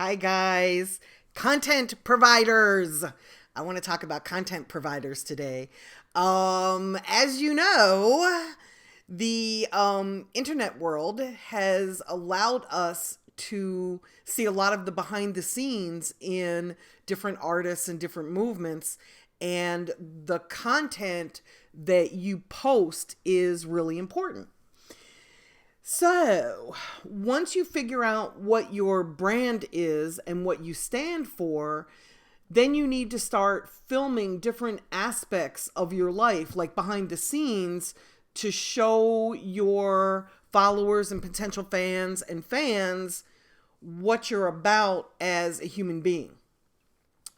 Hi, guys. Content providers. I want to talk about content providers today. As you know, the internet world has allowed us to see a lot of the behind the scenes in different artists and different movements. And the content that you post is really important. So, once you figure out what your brand is and what you stand for, then you need to start filming different aspects of your life, like behind the scenes, to show your followers and potential fans what you're about as a human being.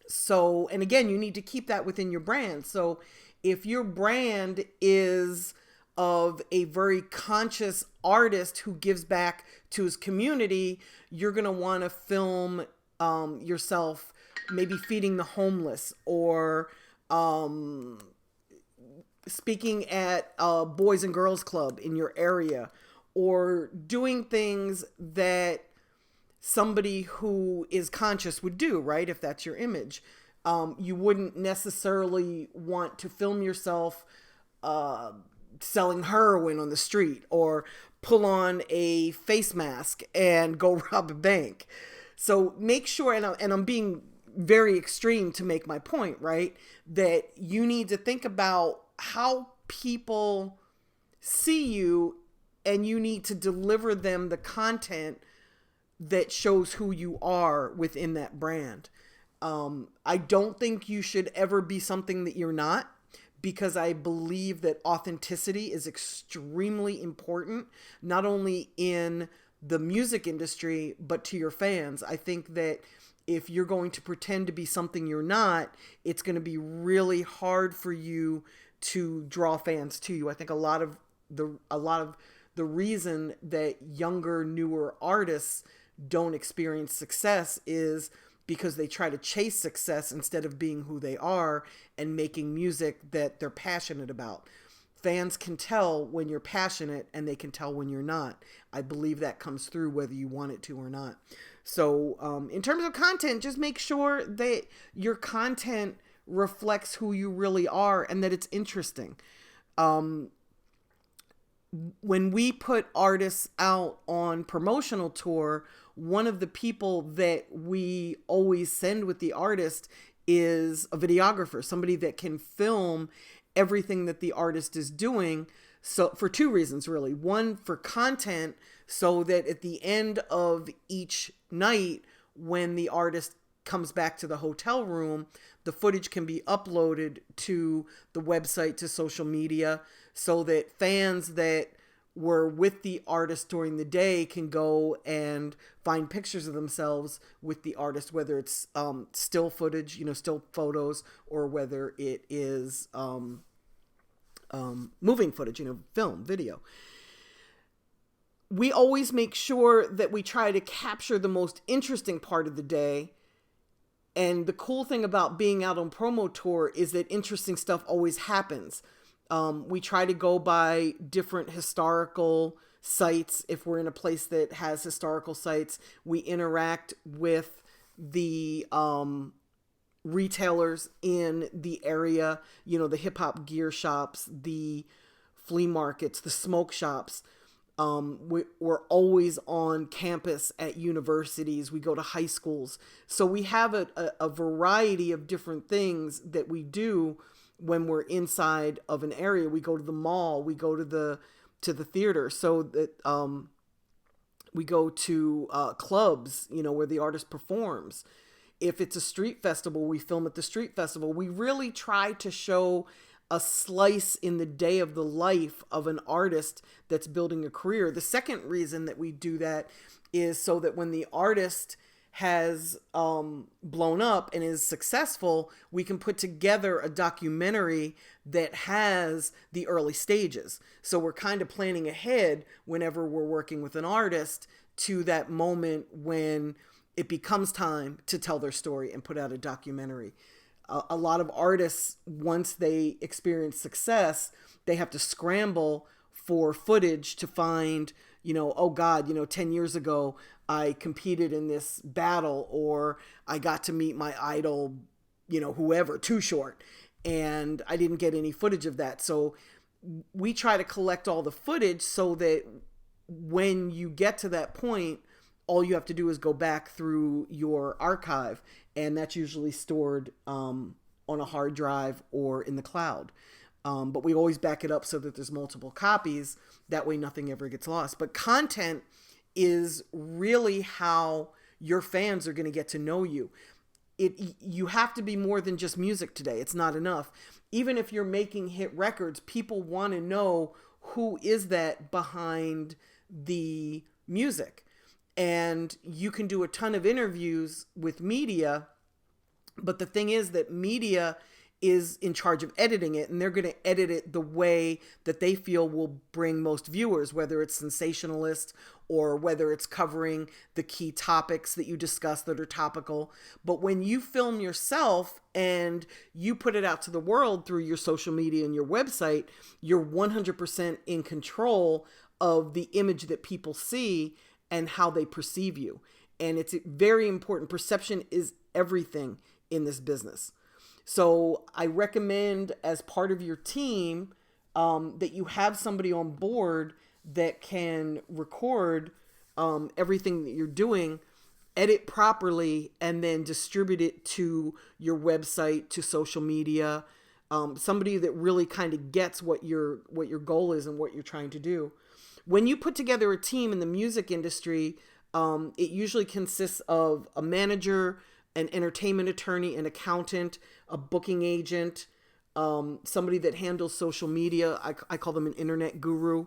So, and again, you need to keep that within your brand. So, if your brand is of a very conscious artist who gives back to his community, you're going to want to film yourself maybe feeding the homeless or speaking at a boys and girls club in your area, or doing things that somebody who is conscious would do, right? If that's your image. You wouldn't necessarily want to film yourself selling heroin on the street or pull on a face mask and go rob a bank. So make sure, and I'm being very extreme to make my point, right? That you need to think about how people see you, and you need to deliver them the content that shows who you are within that brand. I don't think you should ever be something that you're not, because I believe that authenticity is extremely important, not only in the music industry, but to your fans. I think that if you're going to pretend to be something you're not, it's going to be really hard for you to draw fans to you. I think a lot of the reason that younger, newer artists don't experience success is because they try to chase success instead of being who they are and making music that they're passionate about. Fans can tell when you're passionate, and they can tell when you're not. I believe that comes through whether you want it to or not. So in terms of content, just make sure that your content reflects who you really are and that it's interesting. When we put artists out on promotional tour, one of the people that we always send with the artist is a videographer, somebody that can film everything that the artist is doing. So for two reasons, really. One, for content, so that at the end of each night, when the artist comes back to the hotel room, the footage can be uploaded to the website, to social media, so that fans that were with the artist during the day can go and find pictures of themselves with the artist, whether it's still footage, still photos, or whether it is moving footage, film, video. We always make sure that we try to capture the most interesting part of the day. And the cool thing about being out on promo tour is that interesting stuff always happens. We try to go by different historical sites. If we're in a place that has historical sites, we interact with the retailers in the area, the hip hop gear shops, the flea markets, the smoke shops. We're always on campus at universities. We go to high schools. So we have a variety of different things that we do when we're inside of an area. We go to the mall, we go to the theater, so that we go to clubs, where the artist performs. If it's a street festival, we film at the street festival. We really try to show a slice in the day of the life of an artist that's building a career. The second reason that we do that is so that when the artist has blown up and is successful, we can put together a documentary that has the early stages. So we're kind of planning ahead whenever we're working with an artist to that moment when it becomes time to tell their story and put out a documentary. A lot of artists, once they experience success, they have to scramble for footage to find oh God, 10 years ago, I competed in this battle, or I got to meet my idol, whoever, Too Short, and I didn't get any footage of that. So we try to collect all the footage so that when you get to that point, all you have to do is go back through your archive, and that's usually stored on a hard drive or in the cloud. But we always back it up so that there's multiple copies. That way nothing ever gets lost. But content is really how your fans are going to get to know you. You have to be more than just music today. It's not enough. Even if you're making hit records, people want to know who is that behind the music. And you can do a ton of interviews with media, but the thing is that media is in charge of editing it, and they're going to edit it the way that they feel will bring most viewers, whether it's sensationalist or whether it's covering the key topics that you discuss that are topical. But when you film yourself and you put it out to the world through your social media and your website, you're 100% in control of the image that people see and how they perceive you. And it's very important. Perception is everything in this business. So I recommend, as part of your team, that you have somebody on board that can record everything that you're doing, edit properly, and then distribute it to your website, to social media. Somebody that really kind of gets what your goal is and what you're trying to do. When you put together a team in the music industry, it usually consists of a manager, an entertainment attorney, an accountant, a booking agent, somebody that handles social media. I call them an internet guru.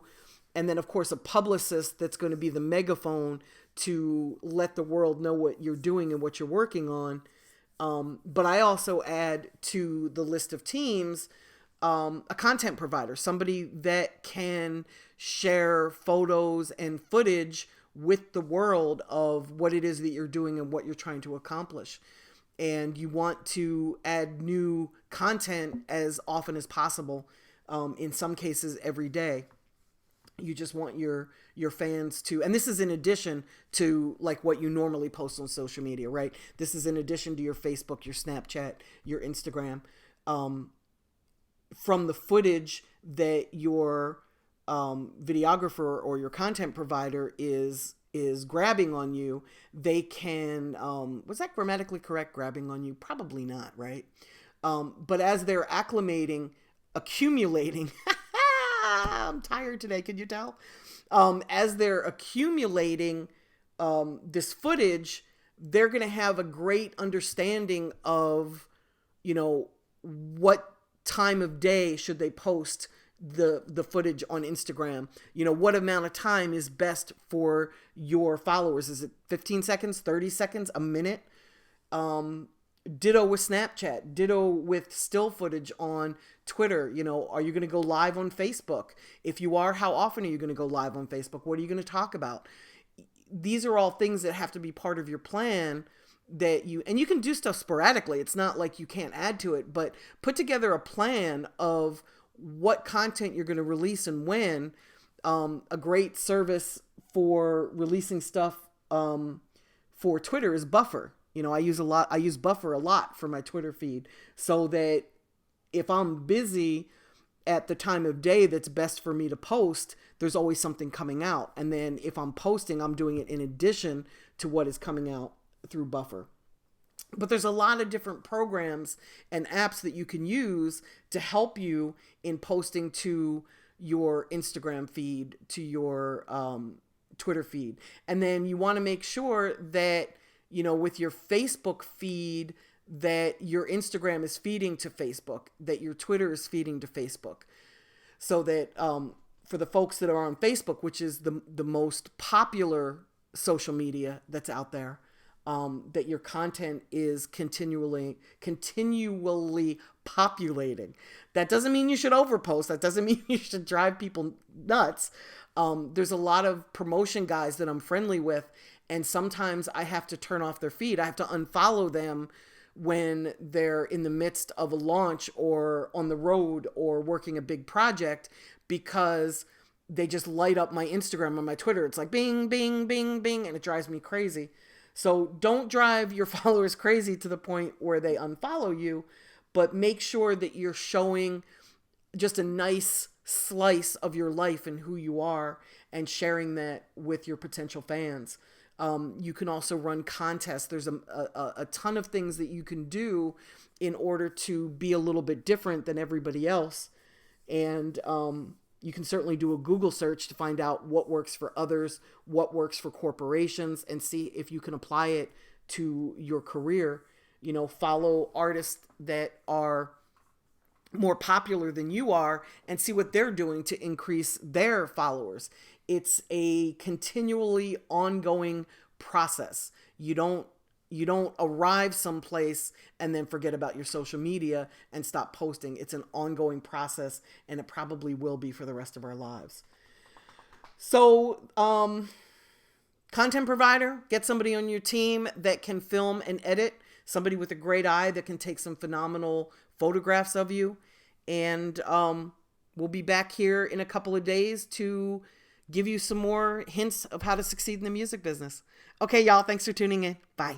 And then, of course, a publicist that's going to be the megaphone to let the world know what you're doing and what you're working on. But I also add to the list of teams a content provider, somebody that can share photos and footage with the world of what it is that you're doing and what you're trying to accomplish. And you want to add new content as often as possible. In some cases, every day. You just want your fans to, and this is in addition to like what you normally post on social media, right? This is in addition to your Facebook, your Snapchat, your Instagram. From the footage that your videographer or your content provider is grabbing on you, they can, was that grammatically correct, grabbing on you? Probably not, right? But as they're accumulating, I'm tired today, can you tell? As they're accumulating this footage, they're going to have a great understanding of, what time of day should they post the footage on Instagram. What amount of time is best for your followers? Is it 15 seconds, 30 seconds, a minute? Ditto with Snapchat, ditto with still footage on Twitter. Are you going to go live on Facebook? If you are, how often are you going to go live on Facebook? What are you going to talk about? These are all things that have to be part of your plan, and you can do stuff sporadically. It's not like you can't add to it, but put together a plan of what content you're going to release and when. A great service for releasing stuff for Twitter is Buffer. I use Buffer a lot for my Twitter feed, so that if I'm busy at the time of day that's best for me to post, there's always something coming out. And then if I'm posting, I'm doing it in addition to what is coming out through Buffer. But there's a lot of different programs and apps that you can use to help you in posting to your Instagram feed, to your Twitter feed. And then you want to make sure that, with your Facebook feed, that your Instagram is feeding to Facebook, that your Twitter is feeding to Facebook. So that for the folks that are on Facebook, which is the most popular social media that's out there, that your content is continually populating. That doesn't mean you should overpost. That doesn't mean you should drive people nuts. There's a lot of promotion guys that I'm friendly with, and sometimes I have to turn off their feed. I have to unfollow them when they're in the midst of a launch or on the road or working a big project, because they just light up my Instagram and my Twitter. It's like bing, bing, bing, bing, and it drives me crazy. So don't drive your followers crazy to the point where they unfollow you, but make sure that you're showing just a nice slice of your life and who you are and sharing that with your potential fans. You can also run contests. There's a ton of things that you can do in order to be a little bit different than everybody else. And you can certainly do a Google search to find out what works for others, what works for corporations, and see if you can apply it to your career. You know, follow artists that are more popular than you are and see what they're doing to increase their followers. It's a continually ongoing process. You don't arrive someplace and then forget about your social media and stop posting. It's an ongoing process, and it probably will be for the rest of our lives. So, content provider, get somebody on your team that can film and edit, somebody with a great eye that can take some phenomenal photographs of you. And we'll be back here in a couple of days to give you some more hints of how to succeed in the music business. Okay, y'all, thanks for tuning in. Bye.